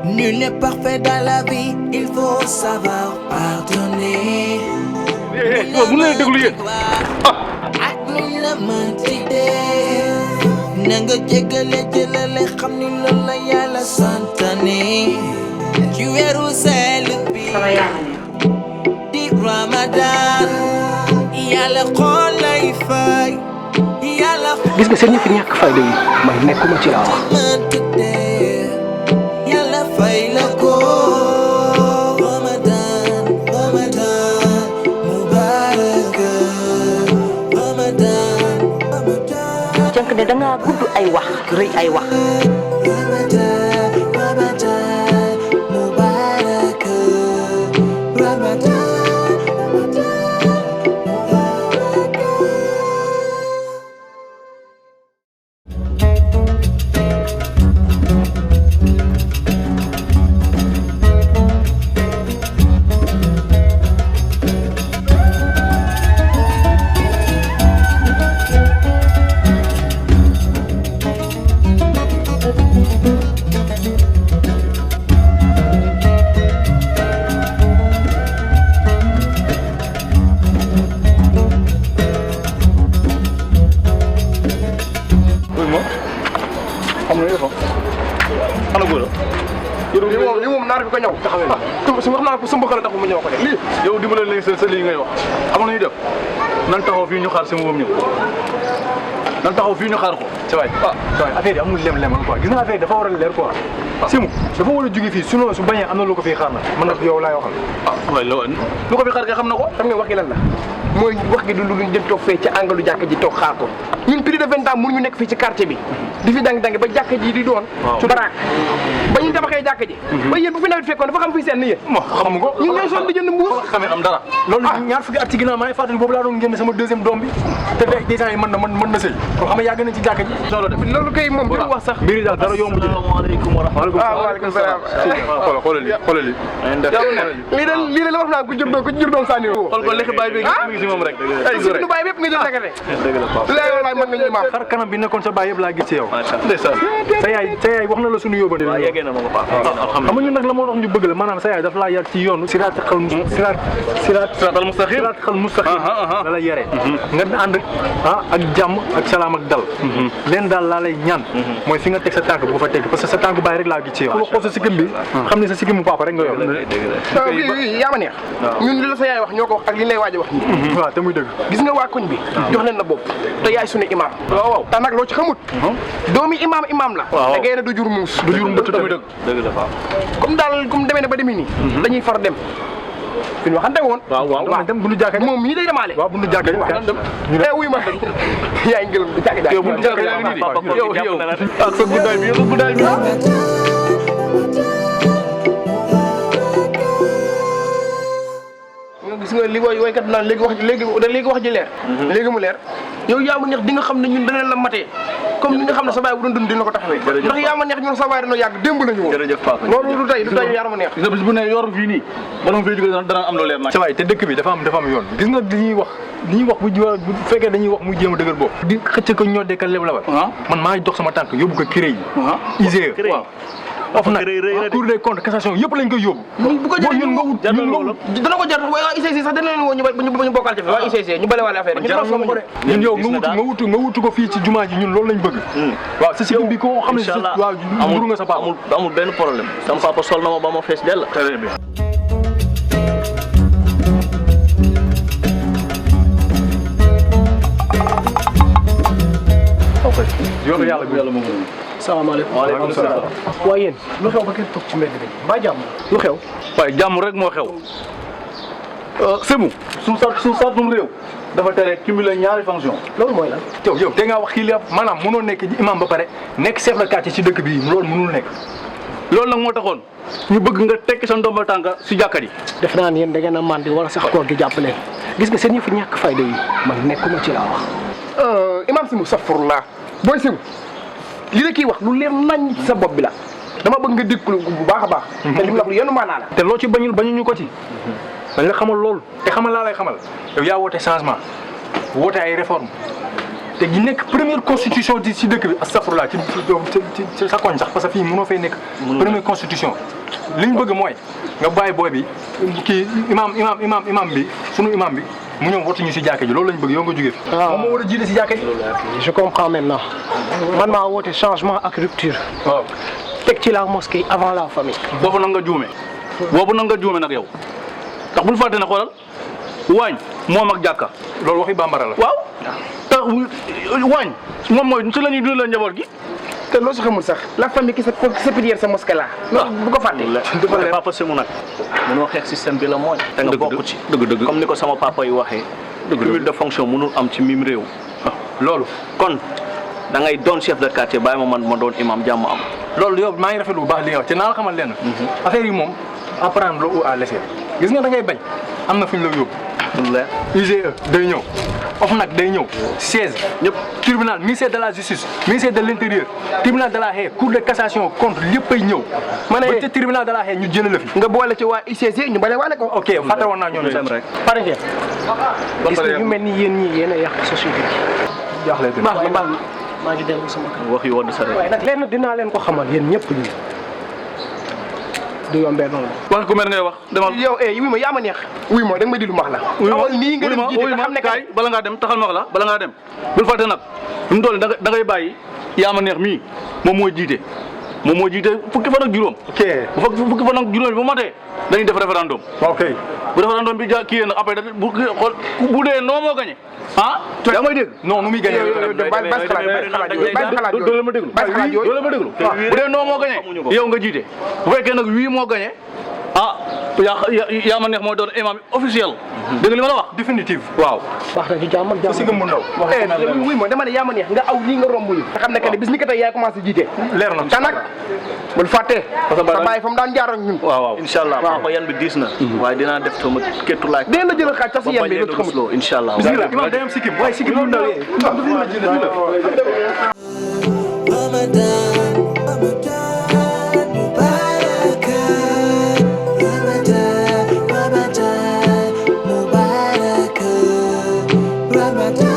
Nul n'est parfait dans la vie, il faut savoir pardonner. bu leen déglu yéen ak luñ la mënti def na nga jéggale jëlale xam ni loolu la yàlla santane ci weeru sell bi di Ramadan yàlla xool lay fay yàlla gis nga seen ñi fi ñàkk fayda yi man nekkuma ci laa wax mënti def yàlla fay la ko Ramadan Ramadan Mubarak Ramadan Ramadan jànk ne da ngaa gudd ay wax rëy ay wax Ramadan Ramadan Mubarak Ramadan li moom naar bi ko ñëw taxawee su wax naa ko sumba xala tax mu ñëw ko de lii yow dimbale léegi sa lii ngay wax xam nga ñuy def nan taxaw fii ñu xaar si moom ñëw nan taxaw fii ñu xaar ko sa waay affaire yi amul lem-lem quoi gis nga affaire yi dafa war a leer quoi Simu dafa war a jóge fii sinon su bañee am na lu ko fii xaar na man nag yow laay waxal waaye lu ko fi xaar kay xam na ko xam nga wax gi lan la mooy wax gi du luñ dem toog fee ci angalu jàkk ji toog xaar ko ñun plus de 20 ans mënuñu nekk fii ci quartier bi di fi dang-dang ba jàkk ji di doon baraak ba ñu tabaxee jàkk ji ba yéen bu fi nawet fekkoon dafa xam fii seen ni yéen xam nga ñun ñooy soon di jënd mbuus xamee am dara loolu ñaar fukki at ci ginnaaw maa ngi fàttali boobu laa doon génne sama deuxième doom bi te day des ans yi mën na sëy kon xam nga yàgg nañ ci jàkk ji loolu kay moom bi wax sax mbiri daal dara yomb ji asalaamaaleykum wa rahmatulah. waaleykum salaam xoolal lii la wax naa ku jur doom sànni xool ko lekk baay bi ngi si moom rek suñu baay bépp nga jël rek dëgg la Pape laay mën nañu maam xar kanam bi nekkoon sa baay yëpp laa gis ci yow ndeysaan sa yaay wax na la suñu yóbbante waaw yeggee na ma ko Pape xam nga ñun nag la moo tax ñu bëgg la maanaam sa yaay daf laa yar ci yoonu siraatal mustaqim la la yaree nga ànd ak jàmm ak salaam ak dal leen daal laa lay ñaan mooy fi nga teg sa tànk bu ko fa teg parce que sa tànk baay rek laa gis ci yow xool sa sikkim bi xam ne sa sikkim mu papa rek nga yor yaa ma neex ñun li la sa yaay wax ñoo ko wax ak li lay waaj a wax nii waaw te muy dëgg gis nga waa koñ bi jox leen na bopp te yaay suñu imam waaw te nag loo ci xamut doomi imam la da ngay ne du jur muus du jur mbëtt tamit dëgg la Pape comme daal comme demee ne ba demee nii dañuy far dem fi ñu waxante woon waaw dem bu ñu jàkkee moom mii day demaale waaw bu ñu jàkkee ñu wuy ma yaay ngëlam du jàkkee yow bu ñu jàkkee yaa ngi nii yow ak sa guddaay bi yow sa guddaay bi gis nga li woykat naan léegi wax ji leer léegi mu leer yow yaa ma neex di nga xam ne ñun danañ la matee comme ni nga xam ne sa baay bu doon dund dina ko taxawee ndax yaa ma neex ñun sa baay dañoo yàgg démb lañu woon jërëjëf Pape loolu du tey yaa ma neex gis nga bis bu ne yor fii nii bala ma fay jóge dana am lu leer nag sa waay te dëkk bi dafa am yoon gis nga li ñuy wax bu fekkee dañuy wax muy jéem a dëgër boobu di xëcc ko ñoo dekkal leb labal man maa ngi dox sama tànk yóbbu ko CREI yi IGE of nag Cour des comptes cassation yëpp lañ koy yóbbu bu ko jar ñun nga wut dana ko jar waa ICC sax dana leen woo ñu bokkal ci fi waa ICC ñu bale wàlle affaire ñun yow nga wutu ko fii ci jumaa ji ñun loolu lañ bëgg waaw sa sikkim bi ko xam ne waaw mburu nga sa papa amul benn problème sama papa sol na ma ba ma fees dell très bien yoonu yàlla bi yàlla moom salaamaaleykum waaleykum salaam waaye yéen lu xew ba kenn toog ci mbedd bi mbaa jàmm lu xew waaye jàmm rek moo xew Sémou su sartum réew dafa tere cumuler ñaari fonction loolu mooy lan yow te ngaa wax kii li maanaam mënoo nekk imam ba pare nekk chef de quartier ci dëkk bi loolu mënul nekk loolu nag moo taxoon ñu bëgg nga tekki sa ndombal tànka si jàkka ji def naa ne yéen da ngeen a màndi wala sax koor gi jàppale gis nga seen yëfu ñàkk fayda yi man nekkuma ci laa wax imam Sémou safurlaa booy Sémou li la kii wax lu leer nañ ci sa bopp bi la dama bëgg nga déglu bu baax a baax te li mu la wax lu yenu maanaa la te loo ci bañuñu ko ci dañ la xamal loolu te xamal laa lay xamal yow yaa woote changement woote ay réforme te gi nekk première constitution di si dëkk bi astafurlah ci sa koñ sax parce que fii mënoo fay nekk première constitution li ñu bëgg mooy nga bàyyi booy bi kii imam bi sunu imam bi mu ñëw watuñu si jàkka ji loolu lañ bëgg yow nga jógee fi moom moo war a jiite si jàkka ji je comprends maintenant man maa woote changement ak rupture waaw teg ci la mosquée avant la famille boobu nag nga juume boobu nag nga juume nag yow tax bul fàtte ne xoolal waañ moom ak jàkka loolu waxi bambara la waaw tax waañ moom mooy si la ñuy dundal njaboot gi te loo si xamul sax la famille qui sa pilière sa mosquée la bu ko fàtte papa Sémou nag mënoo xeex système bi la mooy te nga bokk ci dëgg comme ni ko sama papa yi waxee cumul de fonction mënul am ci mim réew loolu kon da ngay doon chef de quartier bàyyi ma man ma doon imam jàmm am loolu yow maa ngi rafetlu bu baax li nga wax te naa la xamal lenn affaire yi moom apprendre la ou à laisser gis nga da ngay bañ am na fu ñu la yóbbu IGE day ñëw OFNAC day ñëw 16 ñëpp tribunal ministère de la justice ministère de l'intérieur tribunal de la Haye cour de cassation contre lépp ay ñëw ma ne ca tribunal de la Haye ñu jëlee la fi nga boole ci waa ICC ñu bale waale ko ok fàtte woon naa ñoom rek pare ngeen gis nga ñu mel ni yéen ñii yéen a yàq société bi jaaxle baax na baax na maa ngi dellu sama kër wax yi wodd sa rek waaye nag lenn dinaa leen ko xamal yéen ñëpp ñu du yombee noonu wax ku mer ngay wax demal yow wuy ma yaa ma neex wuy ma da nga may dilu max la awal nii nga dem jiite xam ne kaay bala ngaa dem taxal ma wax la bala ngaa dem bul fàtte nag fi mu toll da ngay bàyyi yaa ma neex mii moom mooy jiite fukki fan ak juróom ok fukki fan ak juróom bi bu matee dañuy def référendum ok bu référendum bi kii yéen nag après bu xool bu dee noo moo gagné yaa may dégg non nu muy gagné doo leen ma déglu doo leen ma déglu bu dee noo moo gagné yow nga jiite bu fekkee nag wii moo gagné yaa ma neex mooy doon imam officiel dégg nga li ma la wax définitive waaw baax na ci jàmm ak jàmm si nga mu ndaw wuy ma dama ne yaa ma neex nga aw nii nga romb ñu nga xam ne que ne bis ni ko tey yaay commencé jiite leer na te nag bul fàtte sa bàyyi fa mu daan jaar ak ñun waaw inshallah papa yan bi diis na waaye dinaa def sama kettu laaj dee la jël xaaj sax si yan bi lu xamul inshallah imam day am sikkim waaye sikkim lu ndaw Ramadan, Ramadan, Mubarak, Ramadan.